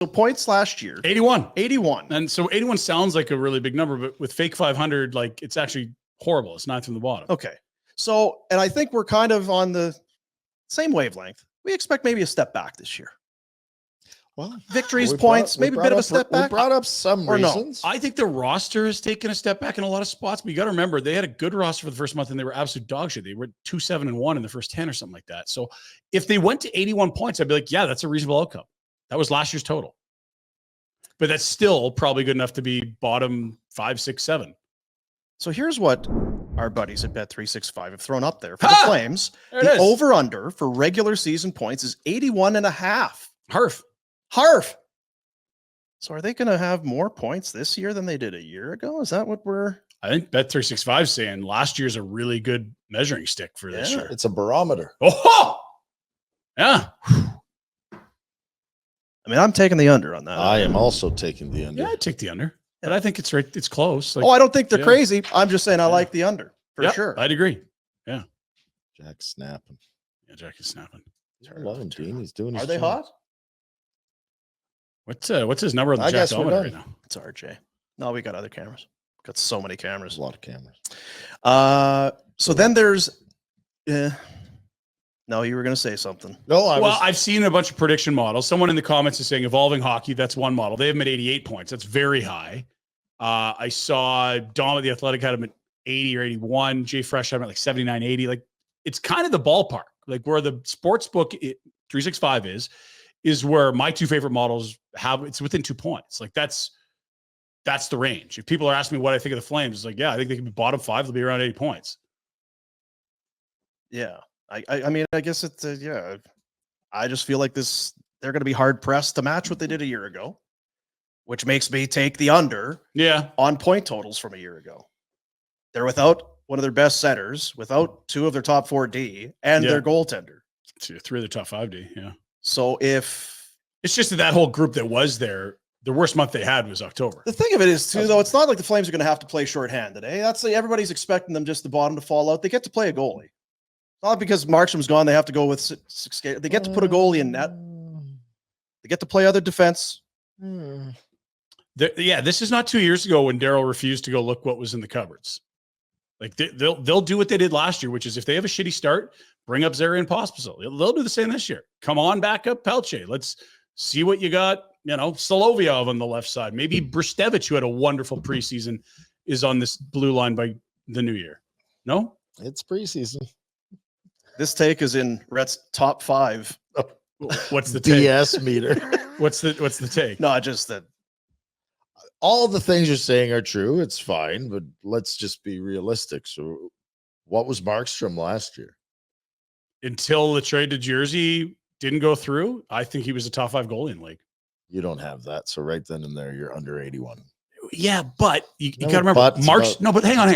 So points last year. 81. 81. And so 81 sounds like a really big number, but with fake 500, like it's actually horrible. It's ninth from the bottom. Okay. So, and I think we're kind of on the same wavelength. We expect maybe a step back this year. Well, victories, points, maybe a bit of a step back. We brought up some reasons. No? I think the roster has taken a step back in a lot of spots, but you got to remember they had a good roster for the first month and they were absolute dog shit. They were 2-7-1 in the first 10 or something like that. So if they went to 81 points, I'd be like, yeah, that's a reasonable outcome. That was last year's total. But that's still probably good enough to be bottom 5, 6, 7. So here's what our buddies at Bet365 have thrown up there for the Flames. The over-under for regular season points is 81.5. Harf. So are they going to have more points this year than they did a year ago? Is that what I think Bet365 is saying last year's a really good measuring stick for this year. It's a barometer. Oh, yeah. I mean, I'm taking the under on that. I am also taking the under. Yeah, I take the under. But I think it's right. It's close. Like, I don't think they're crazy. I'm just saying I like the under for sure. I'd agree. Yeah. Jack's snapping. Yeah, Jack is snapping. I love him, Dean. He's doing his Are they job. hot? What's his number on the Jack right now? It's RJ. No, we got other cameras. Got so many cameras. A lot of cameras. So then there's no, you were going to say something. No, I've seen a bunch of prediction models. Someone in the comments is saying Evolving Hockey, that's one model. They have him at 88 points. That's very high. I saw Dom at the Athletic had him at 80 or 81. Jay Fresh had him at like 79, 80. Like it's kind of the ballpark. Like where the sports book 365 is where my two favorite models have. It's within 2 points. Like that's the range. If people are asking me what I think of the Flames, it's like, yeah, I think they can be bottom 5. They'll be around 80 points. Yeah. I mean, I guess it's I just feel like they're going to be hard pressed to match what they did a year ago, which makes me take the under on point totals from a year ago. They're without one of their best setters, without 2 of their top 4 D and their goaltender. 3 of the top 5 D. Yeah. So if it's just that whole group that was there, the worst month they had was October. The thing of it is too, though, it's not like the Flames are going to have to play shorthanded. That's everybody's expecting them just the bottom to fall out. They get to play a goalie. Not because Markstrom's gone, they have to go with 6. They get to put a goalie in net. They get to play other defense. This is not 2 years ago when Daryl refused to go look what was in the cupboards. Like they'll do what they did last year, which is if they have a shitty start, bring up Zary and Pospisil. They'll do the same this year. Come on back up Pelche. Let's see what you got. Solovyov on the left side. Maybe Bristevich, who had a wonderful preseason, is on this blue line by the new year. No? It's preseason. This take is in Rhett's top 5. What's the take? DS meter. What's the take? No, just that all the things you're saying are true. It's fine, but let's just be realistic. So what was Markstrom last year? Until the trade to Jersey didn't go through, I think he was a top 5 goalie in the league. You don't have that. So right then and there, you're under 81. Yeah, but you got to remember but hang on.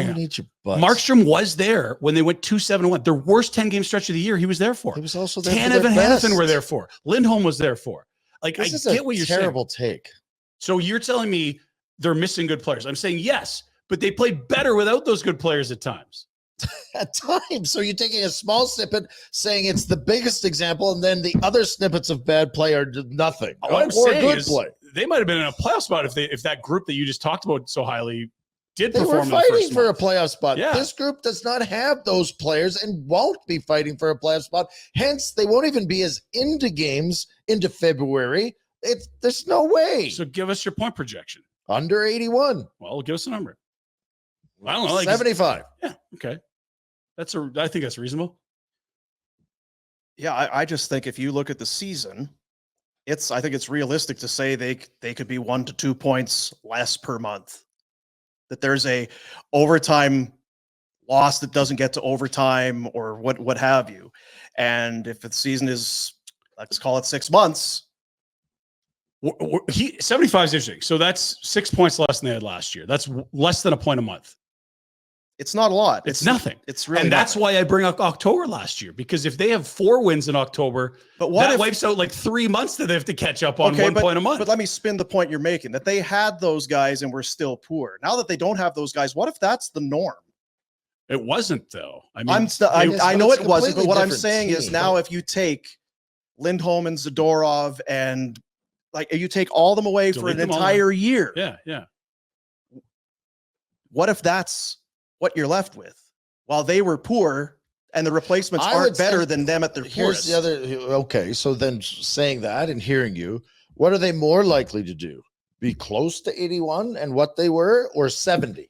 Markstrom was there when they went 2-7-1. Their worst 10-game stretch of the year, he was there for. He was also there Tanev and Hanifin were there for. Lindholm was there for. Like, I get what you're saying. Terrible take. So you're telling me they're missing good players. I'm saying yes, but they played better without those good players at times. At times. So you're taking a small snippet, saying it's the biggest example, and then the other snippets of bad play are nothing. What I'm saying is they might have been in a playoff spot if that group that you just talked about so highly did perform. They were fighting for a playoff spot. Yeah. This group does not have those players and won't be fighting for a playoff spot. Hence, they won't even be as into games into February. There's no way. So give us your point projection. Under 81. Well, give us a number. I don't know, like 75. Yeah, okay. I think that's reasonable. Yeah, I just think if you look at the season, I think it's realistic to say they could be 1 to 2 points less per month. That there's a overtime loss that doesn't get to overtime or what have you. And if the season is, let's call it 6 months. 75 is interesting. So that's 6 points less than they had last year. That's less than a point a month. It's not a lot. It's nothing. It's really, and that's why I bring up October last year, because if they have 4 wins in October, but that wipes out like 3 months that they have to catch up on 1 point a month. But let me spin the point you're making, that they had those guys and were still poor. Now that they don't have those guys, what if that's the norm? It wasn't, though. I mean, I know it wasn't, but what I'm saying is now if you take Lindholm and Zadorov and like you take all of them away for Delete an them all. entire year. Yeah, yeah. What if that's what you're left with? While they were poor and the replacements I would aren't better say- than them at their Here's poorest. the other. Okay, so then saying that and hearing you, what are they more likely to do? Be close to 81 and what they were, or 70,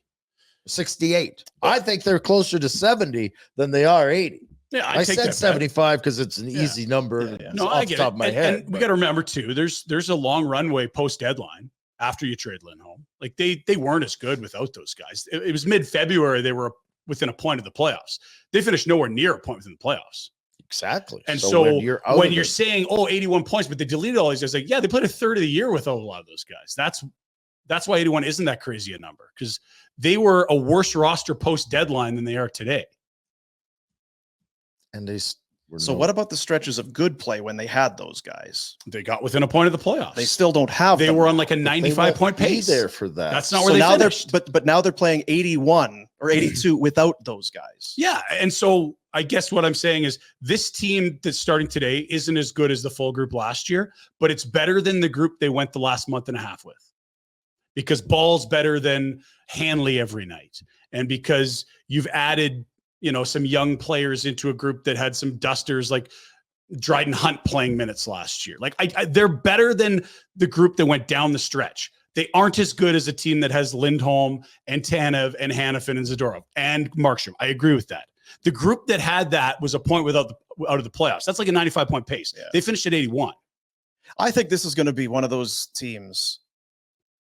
68? I think they're closer to 70 than they are 80. Yeah, I take said that 75 because it's an easy number. Yeah, yeah. No, off I the get top it. of my And head. we but- got to remember too. There's a long runway post deadline after you trade Lindholm. Like they weren't as good without those guys. It was mid-February. They were within a point of the playoffs. They finished nowhere near a point within the playoffs. Exactly. And so when you're out when of you're it- saying, 81 points, but they deleted all these guys, like, yeah, they played a third of the year without a lot of those guys. That's why 81 isn't that crazy a number, because they were a worse roster post deadline than they are today. and they were So what about the stretches of good play when they had those guys? They got within a point of the playoffs. They still don't have They them were on now. like a They 95 point won't be pace. there for that. That's not So where they now finished. but now they're playing 81 or 82 without those guys. Yeah. And so I guess what I'm saying is this team that's starting today isn't as good as the full group last year, but it's better than the group they went the last month and a half with, because Ball's better than Hanley every night. And because you've added, some young players into a group that had some dusters like Dryden Hunt playing minutes last year. Like they're better than the group that went down the stretch. They aren't as good as a team that has Lindholm and Tanev and Hanifin and Zadorov and Markstrom. I agree with that. The group that had that was a point out of the playoffs. That's like a 95 point pace. Yeah. They finished at 81. I think this is going to be one of those teams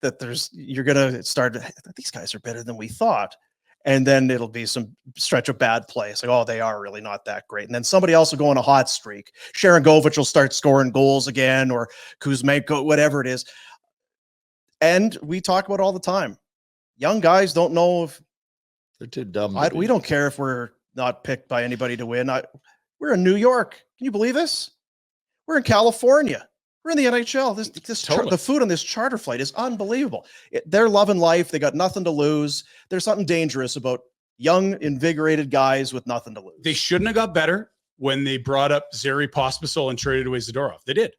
that you're going to start. These guys are better than we thought. And then it'll be some stretch of bad play. It's like, oh, they are really not that great. And then somebody else will go on a hot streak. Sharon Govich will start scoring goals again, or Kuzmenko, whatever it is. And we talk about it all the time. Young guys don't know if They're too dumb. we don't care if we're not picked by anybody to win. We're in New York. Can you believe this? We're in California. We're in the NHL. Totally. The food on this charter flight is unbelievable. They're loving life. They got nothing to lose. There's something dangerous about young, invigorated guys with nothing to lose. They shouldn't have got better when they brought up Zary Pospisil and traded away Zadorov. They did.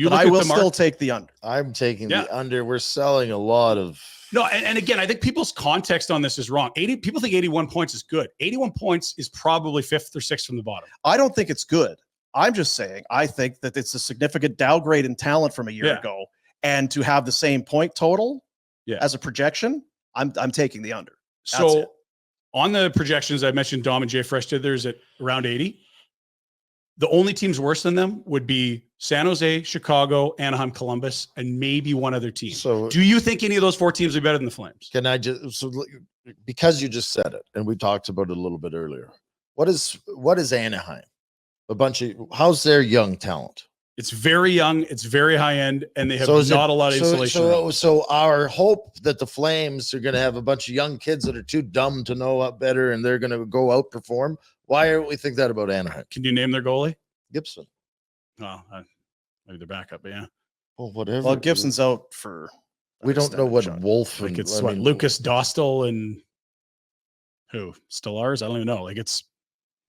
But I will still take the under. I'm taking Yeah. the under. We're selling a lot of. No, and again, I think people's context on this is wrong. People think 81 points is good. 81 points is probably fifth or sixth from the bottom. I don't think it's good. I'm just saying, I think that it's a significant downgrade in talent from a year Yeah. ago. And to have the same point total Yeah. as a projection, I'm taking the under. That's So it. on the projections, I mentioned Dom and Jay Fresh did theirs at around 80. The only teams worse than them would be San Jose, Chicago, Anaheim, Columbus, and maybe one other team. So Do you think any of those four teams are better than the Flames? can I just because you just said it and we talked about it a little bit earlier. What is Anaheim? How's their young talent? It's very young, it's very high end, and they have So is it- not a lot of insulation. around. So our hope that the Flames are going to have a bunch of young kids that are too dumb to know what better and they're going to go outperform. Why don't we think that about Anaheim? Can you name their goalie? Gibson. Well, maybe their backup, but yeah. Well, whatever. Well, Gibson's out for. We don't know extended what chunk. Wolf Like and it's I what, mean, Lucas Dostal and who? Stellars? I don't even know. Like it's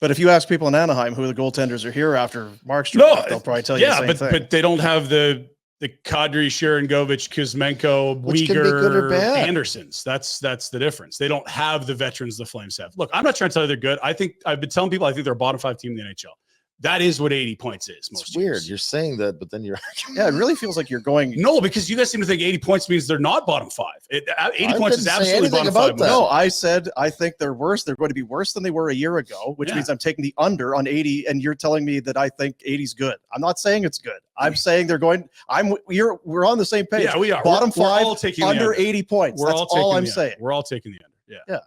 But if you ask people in Anaheim who the goaltenders are here after Markstrom, No, they'll probably tell you the same thing. but they don't have the Kadri, Sharon Govich, Kuzmenko, Which can be good or Uyghur, bad. Andersons. That's the difference. They don't have the veterans the Flames have. Look, I'm not trying to tell you they're good. I think I've been telling people I think they're a bottom 5 team in the NHL. That is what 80 points is. Most it's weird. years. You're saying that, but then you're Yeah, it really feels like you're going. No, because you guys seem to think 80 points means they're not bottom 5. 80 I points is didn't say absolutely anything bottom about 5. that. No, I said I think they're worse. They're going to be worse than they were a year ago, which Yeah. means I'm taking the under on 80, and you're telling me that I think 80's good. I'm not saying it's good. I'm saying they're going. We're on the same page. Yeah, we are. Bottom We're 5 all taking the under under. 80 points. We're That's all taking all I'm the saying. under. We're all taking the under. Yeah.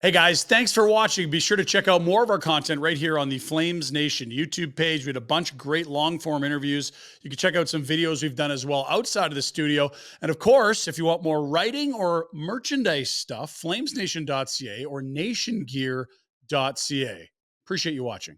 Hey guys, thanks for watching. Be sure to check out more of our content right here on the Flames Nation YouTube page. We had a bunch of great long form interviews. You can check out some videos we've done as well outside of the studio. And of course, if you want more writing or merchandise stuff, flamesnation.ca or nationgear.ca. Appreciate you watching.